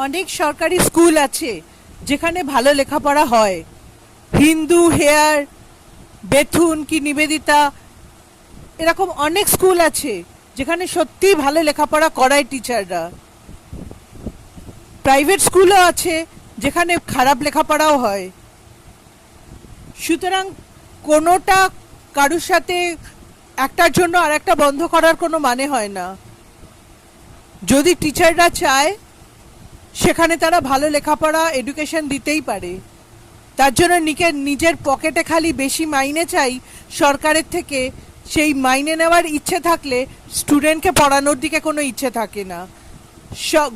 অনেক সরকারি স্কুল আছে যেখানে ভালো লেখাপড়া হয়। হিন্দু, হেয়ার, বেথুন কি নিবেদিতা, এরকম অনেক স্কুল আছে যেখানে সত্যিই ভালো লেখাপড়া করায় টিচাররা। প্রাইভেট স্কুলও আছে যেখানে খারাপ লেখাপড়াও হয়। সুতরাং কোনোটা কারুর সাথে একটার জন্য আর একটা বন্ধ করার কোনো মানে হয় না। যদি টিচাররা চায় সেখানে তারা ভালো লেখাপড়া এডুকেশন দিতেই পারে। তার জন্য নিজের পকেটে খালি বেশি মাইনে চাই সরকারের থেকে, সেই মাইনে নেওয়ার ইচ্ছে থাকলে স্টুডেন্টকে পড়ানোর দিকে কোনো ইচ্ছে থাকে না।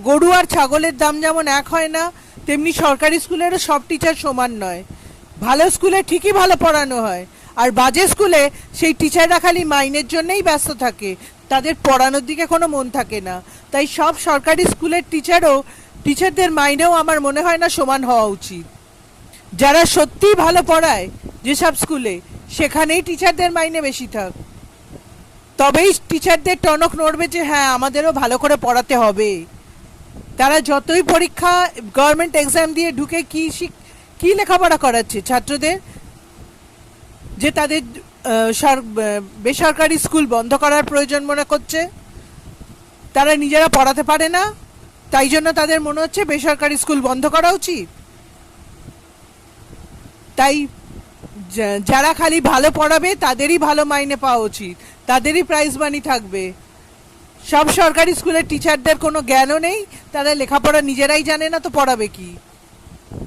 গরু আর ছাগলের দাম যেমন এক হয় না, তেমনি সরকারি স্কুলেরও সব টিচার সমান নয়। ভালো স্কুলে ঠিকই ভালো পড়ানো হয়, আর বাজে স্কুলে সেই টিচাররা খালি মাইনের জন্যই ব্যস্ত থাকে, তাদের পড়ানোর দিকে কোনো মন থাকে না। তাই সব সরকারি স্কুলের টিচারদের মাইনেও আমার মনে হয় না সমান হওয়া উচিত। যারা সত্যিই ভালো পড়ায় যেসব স্কুলে, সেখানেই টিচারদের মাইনে বেশি থাক, তবেই টিচারদের টনক নড়বে যে হ্যাঁ আমাদেরও ভালো করে পড়াতে হবে। তারা যতই পরীক্ষা গভর্নমেন্ট এক্সাম দিয়ে ঢুকে কি লেখাপড়া করাচ্ছে ছাত্রদের, যে তাদের বেসরকারি স্কুল বন্ধ করার প্রয়োজন মনে করছে। তারা নিজেরা পড়াতে পারে না, তাই জন্য তাদের মনে হচ্ছে বেসরকারি স্কুল বন্ধ করা উচিত। তাই যারা খালি ভালো পড়াবে তাদেরই ভালো মাইনে পাওয়া উচিত, তাদেরই প্রাইজ মানি থাকবে। সব সরকারি স্কুলের টিচারদের কোনো জ্ঞানও নেই, তারা লেখাপড়া নিজেরাই জানে না, তো পড়াবে কি?